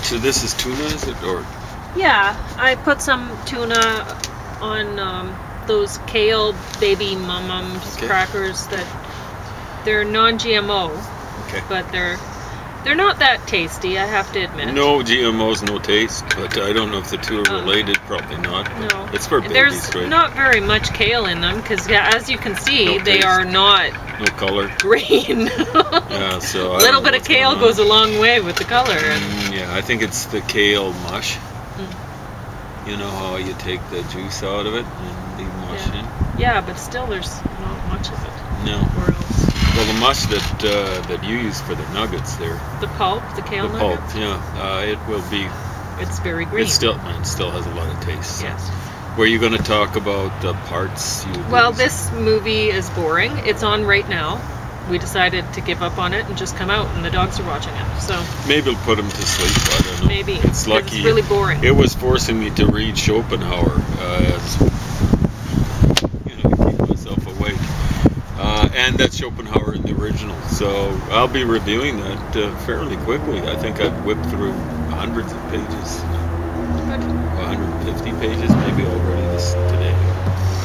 So this is tuna, is it? Or Yeah, I put some tuna on those kale baby mum-mums Okay. crackers that they're non-GMO, okay. but they're not that tasty, I have to admit. No GMOs, no taste. But I don't know if the two are related. Probably not. But No. it's for babies, There's right? not very much kale in them because, as you can see, No they taste. are not No color. green. Yeah, so A little bit of kale goes a long way with the color. Yeah, I think it's the kale mush. You know how you take the juice out of it and leave mush in? Yeah, but still there's not much of it. No. Or else. Well, the mush that you use for the nuggets there. The pulp, the kale The nuggets? pulp, yeah. It will be. It's very green. It still has a lot of taste. So. Yes. Were you going to talk about the parts you Well, use? this movie is boring. It's on right now. We decided to give up on it and just come out, and the dogs are watching it. So maybe we'll put them to sleep. I don't know. maybe It's lucky. It's really boring. It was forcing me to read Schopenhauer as to keep myself awake. And that's Schopenhauer in the original. So I'll be reviewing that fairly quickly. I think I've whipped through hundreds of pages. Good. 150 pages maybe already today.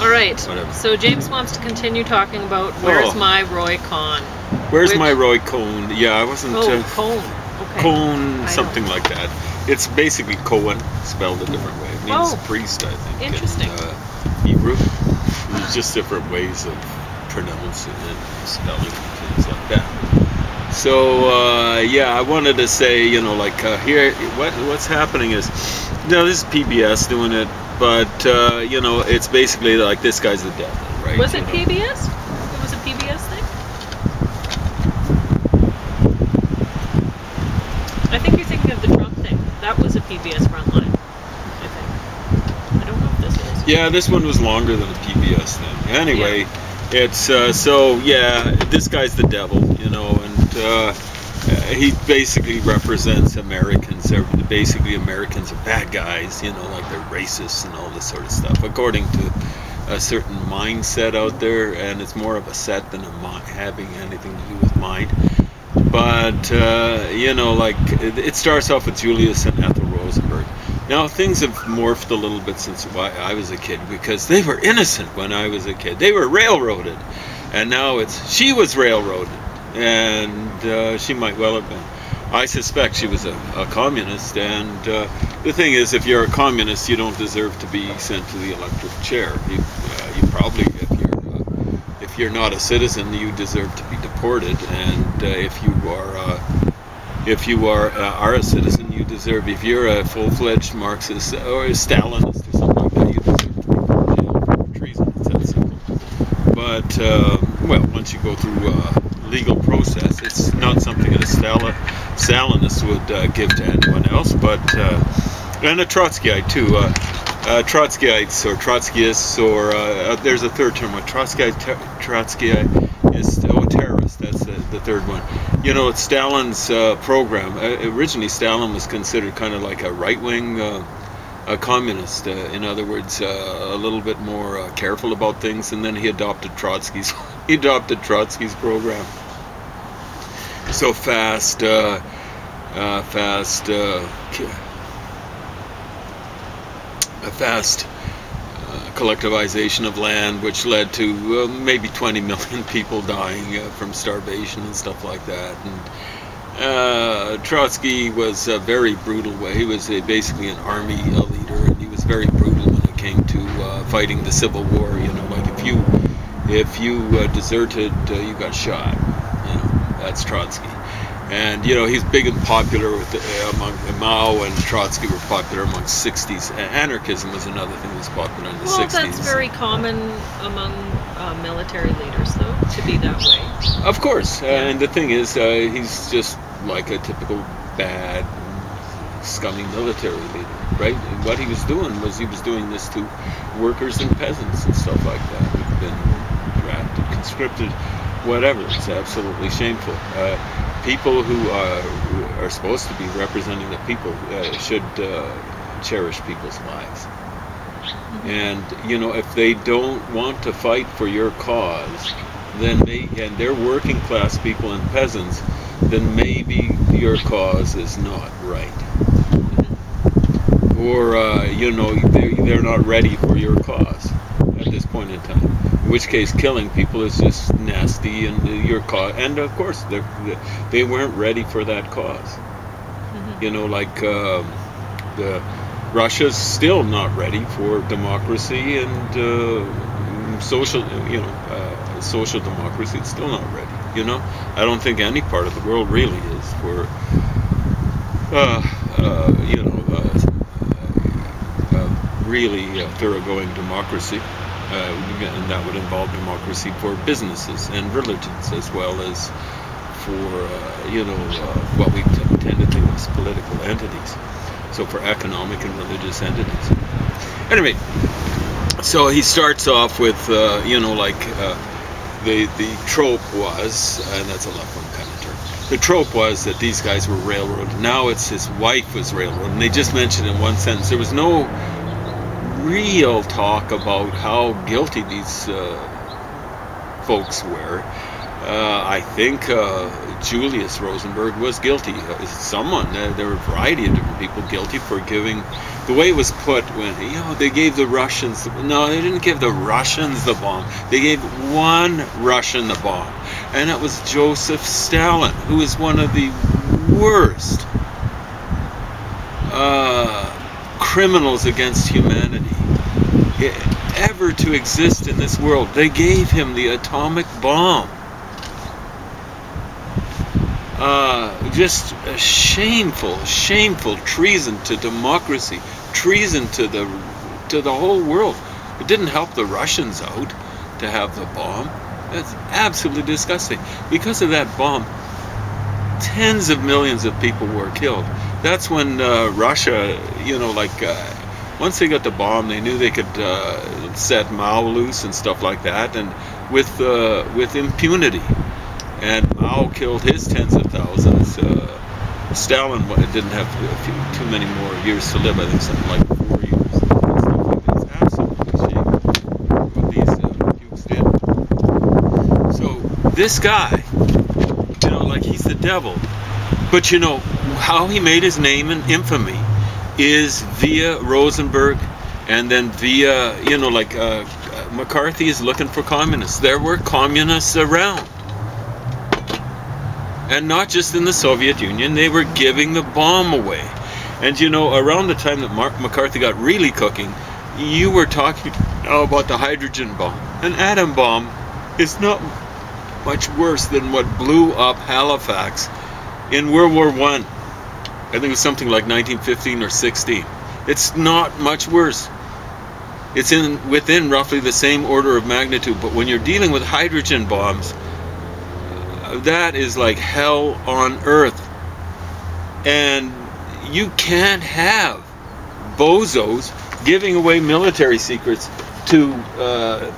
All right. Whatever. So James wants to continue talking about Where's My Roy Cohn? Where's my Roy Cohn? Yeah, I wasn't. Cohn. Okay. Cohn, something like that. It's basically Cohen, spelled a different way. It means priest, I think. Interesting. In Hebrew. There's just different ways of pronouncing it and spelling and things like that. So, yeah, I wanted to say, here, what's happening is, this is PBS doing it, but, it's basically like this guy's the devil, right? Was it PBS? It was a PBS thing? I think you're thinking of the Trump thing. That was a PBS Frontline, I think. I don't know if this is. Yeah, this one was longer than a PBS thing. Anyway, it's, this guy's the devil, and he basically represents Americans. Basically, Americans are bad guys, like they're racists and all this sort of stuff, according to a certain mindset out there, and it's more of a set than having anything to do with mind. But, it starts off with Julius and Ethel Rosenberg. Now, things have morphed a little bit since I was a kid, because they were innocent when I was a kid. They were railroaded. And now she was railroaded. And she might well have been. I suspect she was a communist. And the thing is, if you're a communist, you don't deserve to be sent to the electric chair. You probably, if you're not a citizen, you deserve to be deported. And if you are a citizen, you deserve. If you're a full-fledged Marxist or a Stalinist or something like that, you deserve to be put in jail for treason. It's that simple. But once you go through legal process, it's not something that a Stalinist would give to anyone else. But and a Trotskyite too. Trotskyites or Trotskyists, or there's a third term. A Trotskyite is terrorist. That's the third one. It's Stalin's program. Originally, Stalin was considered kind of like a right-wing a communist. In other words, a little bit more careful about things, and then he adopted Trotsky's program. So fast collectivization of land, which led to maybe 20 million people dying from starvation and stuff like that. And Trotsky was a very brutal way. He was basically an army leader, and he was very brutal when it came to fighting the Civil War. Like if you deserted, you got shot. That's Trotsky. And he's big and popular among Mao and Trotsky were popular among 60s. Anarchism was another thing that was popular in the 60s. Well, that's very common among military leaders, though, to be that way. Of course. And the thing is, he's just like a typical bad, scummy military leader, right? And what he was doing this to workers and peasants and stuff like that who've been drafted, conscripted, whatever. It's absolutely shameful. People who are supposed to be representing the people should cherish people's lives. And, if they don't want to fight for your cause, and they're working class people and peasants, then maybe your cause is not right. Or they're not ready for your cause at this point in time. In which case, killing people is just nasty, and your cause, and of course, they weren't ready for that cause. Russia's still not ready for democracy and social democracy. It's still not ready. I don't think any part of the world really is for really thoroughgoing democracy, and that would involve democracy for businesses and religions, as well as for what we tend to think of as political entities. So for economic and religious entities. Anyway, so he starts off with the trope was, and that's a left-wing kind of term. The trope was that these guys were railroaded. Now it's his wife was railroaded, and they just mentioned in one sentence. There was no real talk about how guilty these folks were. I think Julius Rosenberg was guilty. There were a variety of different people guilty for giving. The way it was put, when they gave the Russians. No, they didn't give the Russians the bomb. They gave one Russian the bomb, and that was Joseph Stalin, who was one of the worst criminals against humanity ever to exist in this world. They gave him the atomic bomb. Just a shameful treason to democracy, treason to the whole world. It didn't help the Russians out to have the bomb. That's absolutely disgusting. Because of that bomb, tens of millions of people were killed. That's when Russia, once they got the bomb, they knew they could set Mao loose and stuff like that, and with impunity. And Mao killed his tens of thousands. Stalin didn't have too many more years to live. I think something like 4 years. It's absolutely shameful what these dukes did. So this guy, he's the devil. But how he made his name and infamy is via Rosenberg, and then via McCarthy is looking for communists. There were communists around. And not just in the Soviet Union, they were giving the bomb away. And around the time that McCarthy got really cooking, you were talking about the hydrogen bomb. An atom bomb is not much worse than what blew up Halifax in World War I. I think it was something like 1915 or 16. It's not much worse. It's within roughly the same order of magnitude. But when you're dealing with hydrogen bombs, that is like hell on earth. And you can't have bozos giving away military secrets to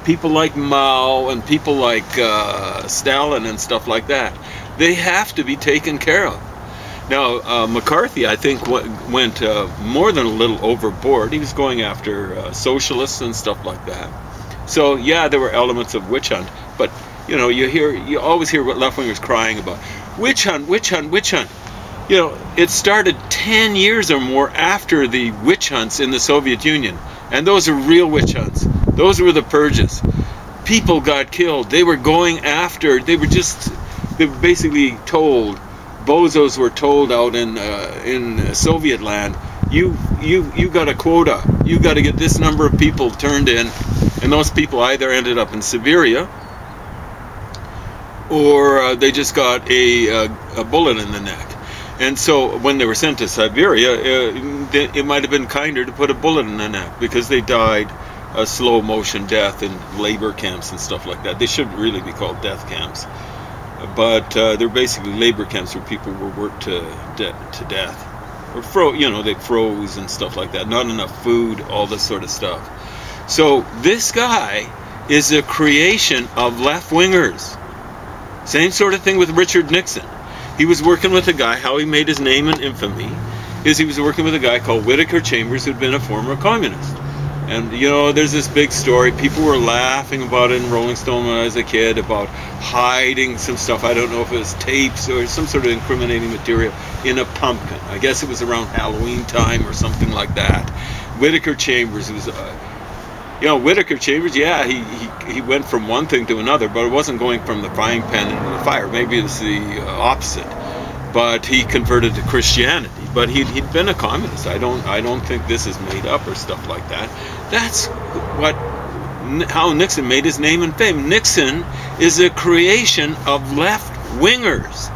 people like Mao and people like Stalin and stuff like that. They have to be taken care of. Now, McCarthy, I think, went more than a little overboard. He was going after socialists and stuff like that. So, yeah, there were elements of witch hunt, but you always hear what left-wingers crying about. Witch hunt, witch hunt, witch hunt. It started 10 years or more after the witch hunts in the Soviet Union. And those are real witch hunts. Those were the purges. People got killed. They were going after, they were basically told, bozos were told out in Soviet land, you got a quota. You got to get this number of people turned in. And those people either ended up in Siberia, or they just got a bullet in the neck. And so when they were sent to Siberia, it might have been kinder to put a bullet in the neck, because they died a slow motion death in labor camps and stuff like that. They should really be called death camps. But they're basically labor camps where people were worked to death. Or they froze and stuff like that. Not enough food, all this sort of stuff. So this guy is a creation of left-wingers. Same sort of thing with Richard Nixon. He was working with a guy, how he made his name and infamy, is he was working with a guy called Whittaker Chambers, who'd been a former communist. And there's this big story. People were laughing about it in Rolling Stone when I was a kid about hiding some stuff. I don't know if it was tapes or some sort of incriminating material in a pumpkin. I guess it was around Halloween time or something like that. Whittaker Chambers was, Whittaker Chambers. Yeah, he went from one thing to another, but it wasn't going from the frying pan into the fire. Maybe it's the opposite. But he converted to Christianity. But he'd been a communist. I don't think this is made up or stuff like that. That's how Nixon made his name and fame. Nixon is a creation of left-wingers.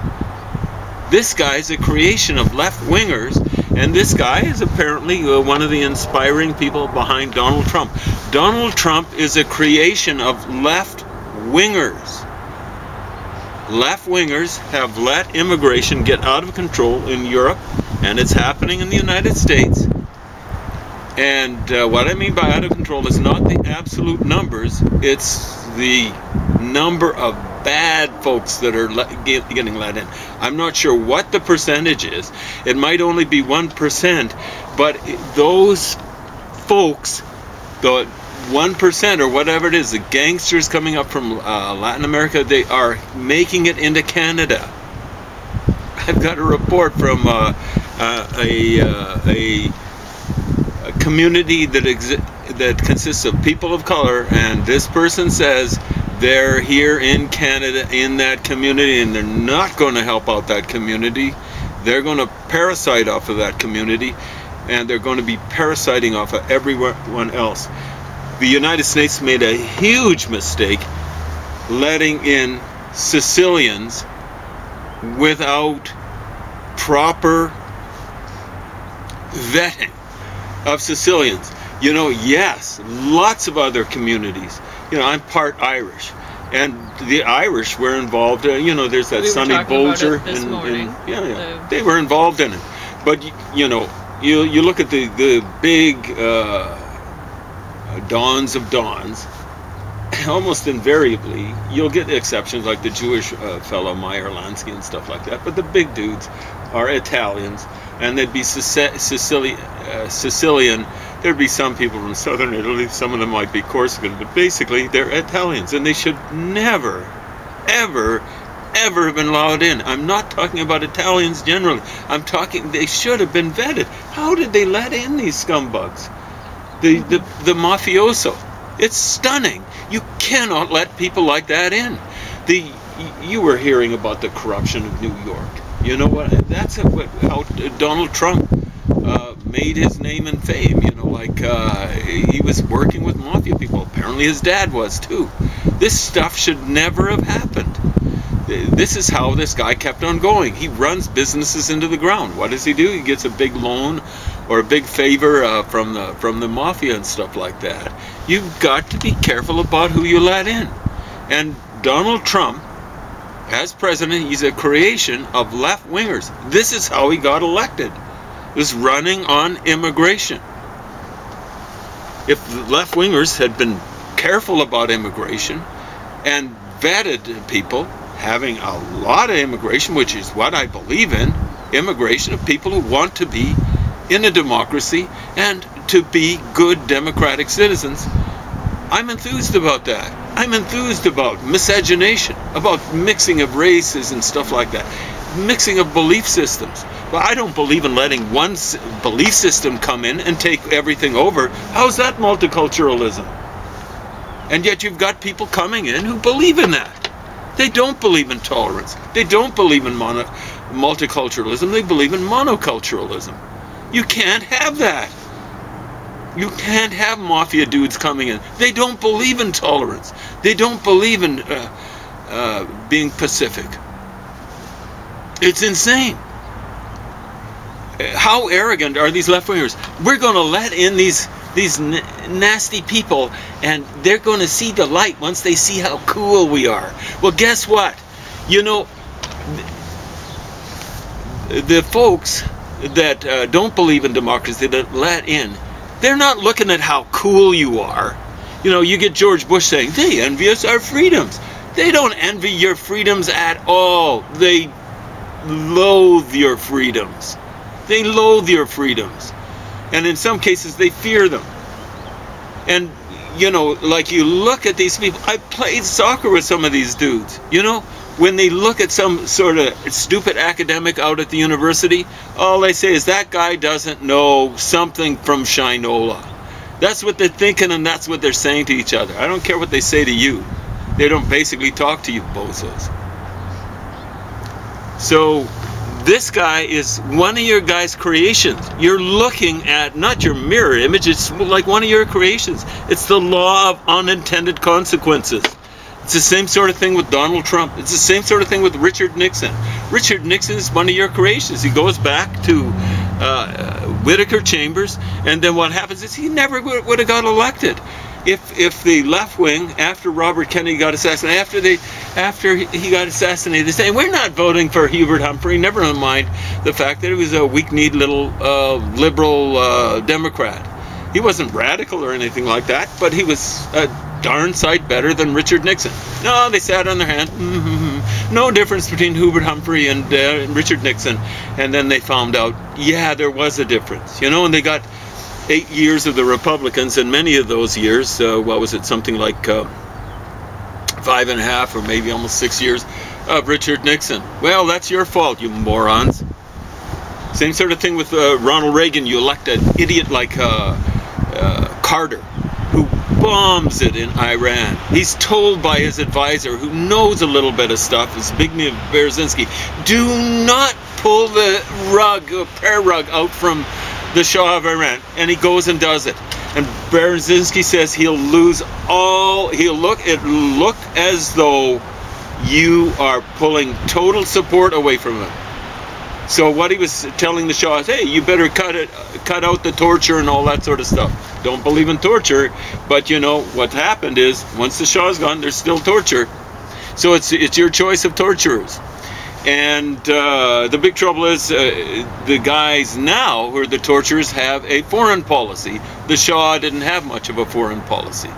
This guy's a creation of left-wingers, and this guy is apparently one of the inspiring people behind Donald Trump. Donald Trump is a creation of left-wingers. Left-wingers have let immigration get out of control in Europe, and it's happening in the United States. And what I mean by out of control is not the absolute numbers, it's the number of bad folks that are getting let in. I'm not sure what the percentage is. It might only be 1%, but those folks, the 1% or whatever it is, the gangsters coming up from Latin America, they are making it into Canada. I've got a report from a community that consists of people of color, and this person says they're here in Canada in that community, and they're not going to help out that community. They're going to parasite off of that community, and they're going to be parasiting off of everyone else. The United States made a huge mistake letting in Sicilians without proper vetting of Sicilians. Yes, lots of other communities. I'm part Irish, and the Irish were involved. There's that Sonny Bolger, and they were involved in it. But you look at the big dons of dons. Almost invariably, you'll get exceptions like the Jewish fellow Meyer Lansky and stuff like that. But the big dudes are Italians, and they'd be Sicilian. There'd be some people from southern Italy, some of them might be Corsican, but basically they're Italians, and they should never, ever have been allowed in. I'm not talking about Italians generally. I'm talking they should have been vetted. How did they let in these scumbugs? The mafioso. It's stunning. You cannot let people like that in. You were hearing about the corruption of New York. You know what? That's how Donald Trump made his name and fame. He was working with mafia people. Apparently his dad was too. This stuff should never have happened. This is how this guy kept on going. He runs businesses into the ground. What does he do? He gets a big loan or a big favor from the mafia and stuff like that. You've got to be careful about who you let in. And Donald Trump, as president, he's a creation of left-wingers. This is how he got elected. Was running on immigration. If the left-wingers had been careful about immigration and vetted people, having a lot of immigration, which is what I believe in, immigration of people who want to be in a democracy and to be good democratic citizens, I'm enthused about that. I'm enthused about miscegenation, about mixing of races and stuff like that, mixing of belief systems. But I don't believe in letting one belief system come in and take everything over. How's that multiculturalism? And yet you've got people coming in who believe in that. They don't believe in tolerance. They don't believe in multiculturalism. They believe in monoculturalism. You can't have that. You can't have mafia dudes coming in. They don't believe in tolerance. They don't believe in being Pacific. It's insane. How arrogant are these left-wingers? We're going to let in these nasty people, and they're going to see the light once they see how cool we are. Well, guess what? The folks that don't believe in democracy, that let in, they're not looking at how cool you are. You get George Bush saying, they envy us our freedoms. They don't envy your freedoms at all. They loathe your freedoms. They loathe your freedoms. And in some cases, they fear them. And you know, like you look at these people. I played soccer with some of these dudes. You know, when they look at some sort of stupid academic out at the university, all they say is that guy doesn't know something from Shinola. That's what they're thinking, and that's what they're saying to each other. I don't care what they say to you. They don't basically talk to you bozos. So this guy is one of your guys' creations. You're looking at not your mirror image, it's like one of your creations. It's the law of unintended consequences. It's the same sort of thing with Donald Trump. It's the same sort of thing with Richard Nixon. Richard Nixon is one of your creations. He goes back to Whittaker Chambers, and then what happens is he never would have got elected. If the left wing, after Robert Kennedy got assassinated, after he got assassinated, they say we're not voting for Hubert Humphrey. Never mind the fact that he was a weak-kneed little liberal Democrat. He wasn't radical or anything like that, but he was a darn sight better than Richard Nixon. No, they sat on their hand. No difference between Hubert Humphrey and Richard Nixon. And then they found out, yeah, there was a difference. You know, and they got 8 years of the Republicans, and many of those years, what was it, something like 5.5 or maybe almost 6 years of Richard Nixon. Well, that's your fault, you morons. Same sort of thing with Ronald Reagan. You elect an idiot like Carter, who bombs it in Iran. He's told by his advisor, who knows a little bit of stuff, Zbigniew Brzezinski, do not pull the prayer rug out from the Shah of Iran, and he goes and does it. And Brzezinski says he'll lose all. It'll look as though you are pulling total support away from him. So what he was telling the Shah is, hey, you better cut out the torture and all that sort of stuff. Don't believe in torture, but you know what happened is once the Shah's gone, there's still torture. So it's your choice of torturers. And the big trouble is the guys now who are the torturers have a foreign policy. The Shah didn't have much of a foreign policy.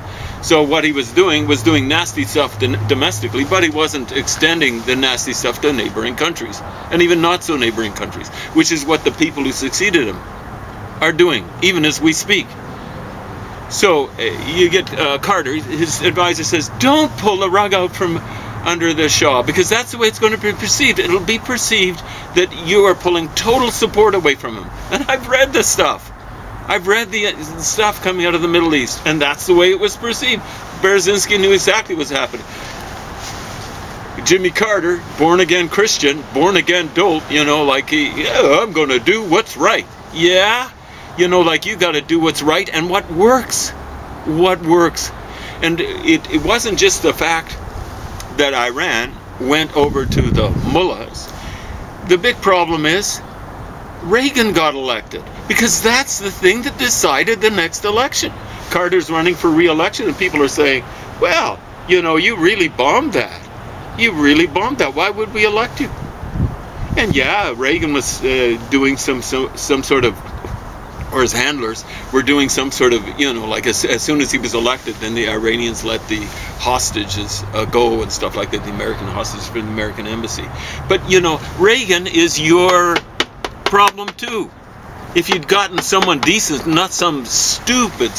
So what he was doing nasty stuff domestically, but he wasn't extending the nasty stuff to neighboring countries, and even not so neighboring countries, which is what the people who succeeded him are doing, even as we speak. So you get Carter, his advisor says, don't pull the rug out from under the Shah, because that's the way it's going to be perceived. It'll be perceived that you are pulling total support away from him. And I've read this stuff. I've read the stuff coming out of the Middle East, and that's the way it was perceived. Brzezinski knew exactly what's happening. Jimmy Carter, born-again Christian, born-again dolt, you know, like I'm going to do what's right. Yeah, you know, like you got to do what's right and what works. What works. And it wasn't just the fact that Iran went over to the mullahs. The big problem is Reagan got elected, because that's the thing that decided the next election. Carter's running for re-election, and people are saying, well, you know, you really bombed that. You really bombed that. Why would we elect you? And yeah, Reagan was doing some sort of, or his handlers were doing some sort of, you know, like as soon as he was elected, then the Iranians let the hostages go and stuff like that, the American hostages from the American embassy. But, you know, Reagan is your problem too. If you'd gotten someone decent, not some stupid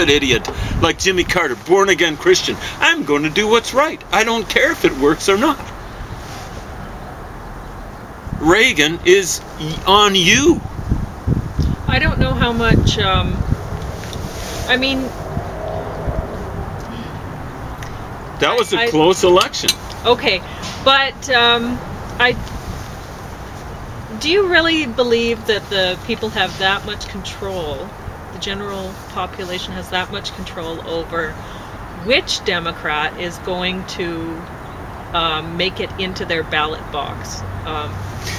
idiot like Jimmy Carter, born-again Christian, I'm going to do what's right. I don't care if it works or not. Reagan is on you. I don't know how much, I mean... That was a close election. Okay, but do you really believe that the people have that much control, the general population has that much control over which Democrat is going to make it into their ballot box?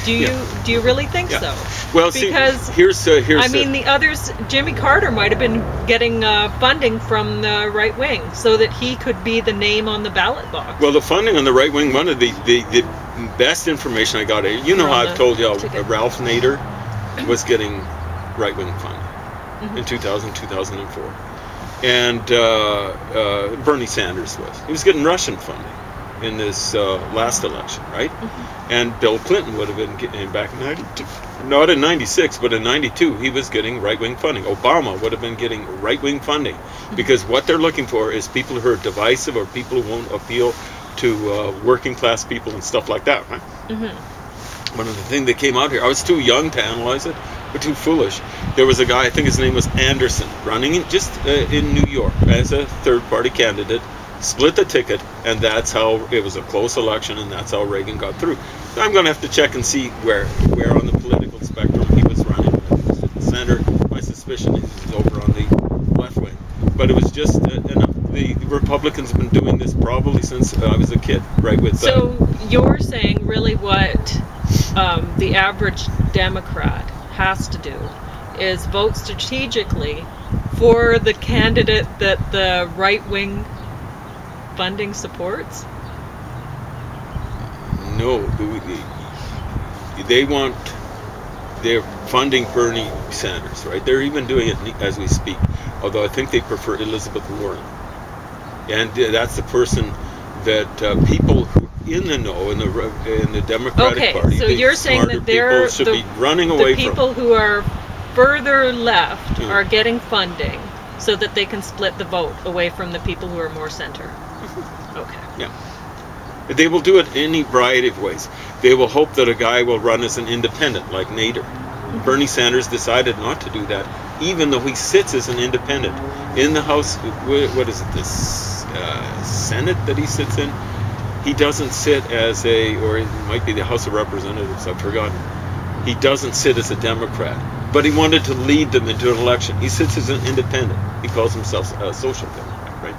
Do you really think so? Well, because see, here's I mean, the others, Jimmy Carter might have been getting funding from the right wing so that he could be the name on the ballot box. Well, the funding on the right wing, one of the best information I got, you know how I've told you how Ralph Nader was getting right wing funding in 2000, 2004. And Bernie Sanders was. He was getting Russian funding in this last election, right? And Bill Clinton would have been getting back in 92. not in 96, but in 92, he was getting right-wing funding. Obama would have been getting right-wing funding because what they're looking for is people who are divisive or people who won't appeal to working-class people and stuff like that, right? One of the things that came out here, I was too young to analyze it, but too foolish. There was a guy, I think his name was Anderson, running in New York as a third-party candidate, split the ticket, and that's how it was a close election, and that's how Reagan got through. So I'm going to have to check and see where on the political spectrum he was running. Whether he was at the center. My suspicion is he was over on the left wing. But it was just enough. The Republicans have been doing this probably since I was a kid, right? So you're saying really what the average Democrat has to do is vote strategically for the candidate that the right-wing funding supports? No, they're funding Bernie Sanders, right? They're even doing it as we speak, although I think they prefer Elizabeth Warren. And that's the person that people who in the know in the Democratic Party, so you're saying that they're should be running away the people who are further left are getting funding so that they can split the vote away from the people who are more center. Okay. Yeah. They will do it in any variety of ways. They will hope that a guy will run as an independent, like Nader. Bernie Sanders decided not to do that, even though he sits as an independent in the House. What is it? This Senate that he sits in. He doesn't sit as or it might be the House of Representatives. I've forgotten. He doesn't sit as a Democrat, but he wanted to lead them into an election. He sits as an independent. He calls himself a social democrat, right?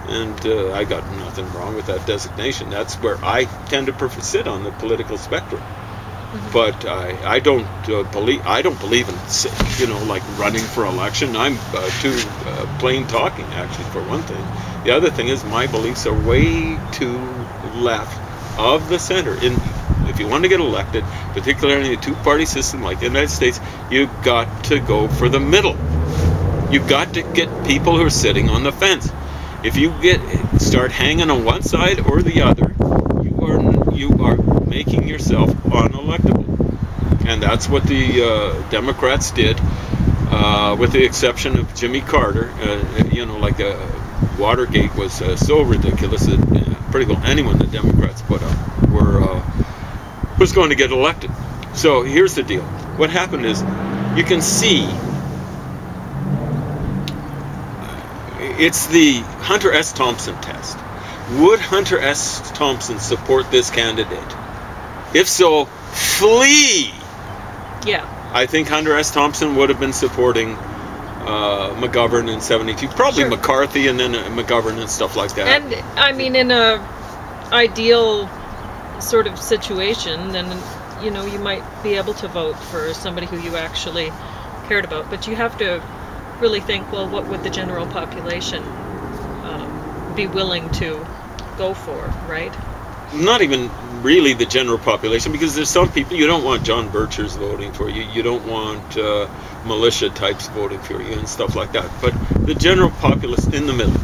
And I got nothing wrong with that designation. That's where I tend to sit on the political spectrum. But I don't believe in like running for election. I'm too plain talking, actually, for one thing. The other thing is my beliefs are way too left of the center. If you want to get elected, particularly in a two-party system like the United States, you've got to go for the middle. You've got to get people who are sitting on the fence. If you start hanging on one side or the other, you are making yourself unelectable, and that's what the Democrats did, with the exception of Jimmy Carter. Watergate was so ridiculous that pretty well anyone the Democrats put up was going to get elected. So here's the deal. What happened is, you can see. It's the Hunter S. Thompson test. Would Hunter S. Thompson support this candidate? If so, flee! Yeah. I think Hunter S. Thompson would have been supporting McGovern in 72. Probably McCarthy and then McGovern and stuff like that. And, I mean, in a ideal sort of situation, then, you might be able to vote for somebody who you actually cared about. But you have to really think, well, what would the general population be willing to go for, right? Not even really the general population, because there's some people you don't want John Birchers voting for you. You don't want militia types voting for you and stuff like that. But the general populace in the middle,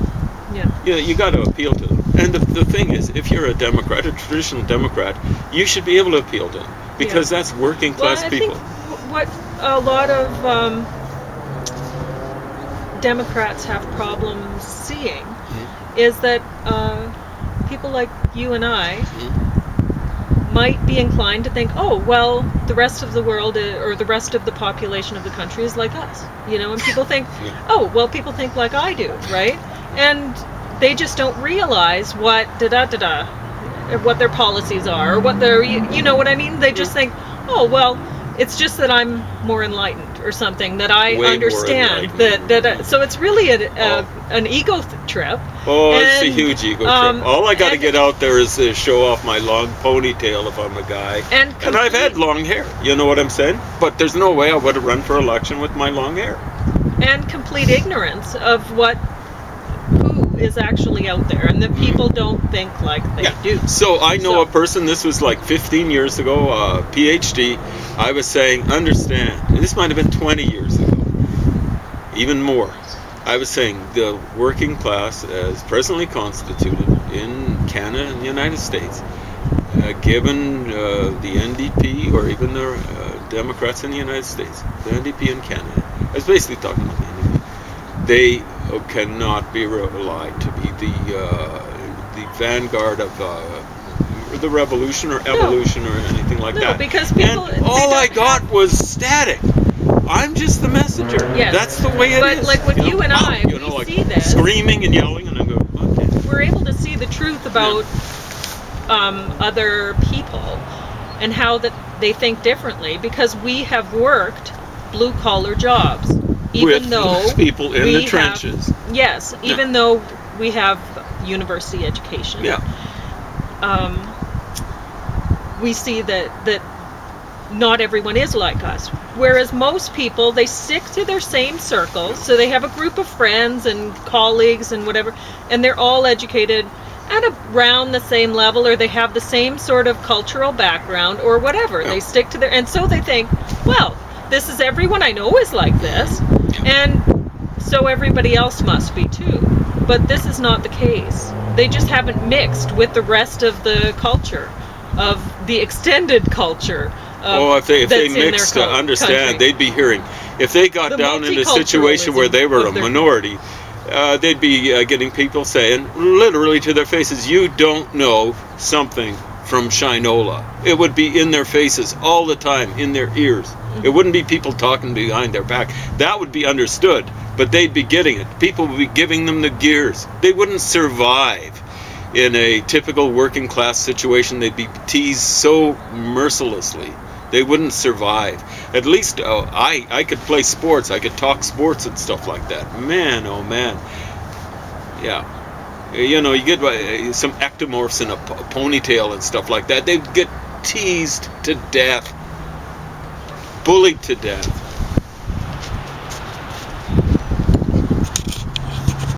you got to appeal to them. And the thing is, if you're a Democrat, a traditional Democrat, you should be able to appeal to them, because that's working class people. Think what a lot of Democrats have problems seeing is that people like you and I might be inclined to think, oh, well, the rest of the world or the rest of the population of the country is like us, and people think, oh, well, people think like I do, right? And they just don't realize what what their policies are, or what their, you know what I mean? They just think, oh, well, it's just that I'm more enlightened or something, that I understand that so it's really an ego trip. It's a huge ego trip. All I got to get out there is show off my long ponytail if I'm a guy. And I've had long hair, you know what I'm saying? But there's no way I would have run for election with my long hair. And complete ignorance of who is actually out there, and that people don't think like they do. So I know a person, this was like 15 years ago, PhD, I was saying, understand, and this might have been 20 years ago, even more. I was saying the working class as presently constituted in Canada and the United States, given the NDP or even the Democrats in the United States, the NDP in Canada, I was basically talking about the NDP, they cannot be relied to be the vanguard of the revolution or evolution or anything like No, that. because people. And all I got was static. I'm just the messenger. Yes. That's the way it is. But like with you and I, we like see this. screaming and yelling, and I go, okay. We're able to see the truth about other people and how that they think differently because we have worked blue collar jobs, even With though people in we the trenches. Yes, even though we have university education. Yeah. We see that not everyone is like us. Whereas most people, they stick to their same circles, so they have a group of friends and colleagues and whatever, and they're all educated at around the same level, or they have the same sort of cultural background or whatever. Yeah. They stick to their, and so they think, well, this is everyone I know is like this, and so everybody else must be too. But this is not the case. They just haven't mixed with the rest of the culture, of the extended culture. If they mixed to understand, country. they'd be hearing. If they got down in a situation where they were a minority, they'd be getting people saying, literally to their faces, you don't know something from Shinola. It would be in their faces all the time, in their ears. Mm-hmm. It wouldn't be people talking behind their back. That would be understood, but they'd be getting it. People would be giving them the gears. They wouldn't survive in a typical working class situation. They'd be teased so mercilessly. They wouldn't survive. At least I could play sports. I could talk sports and stuff like that. Man, oh man. Yeah. You know, you get some ectomorphs in a ponytail and stuff like that. They'd get teased to death. Bullied to death.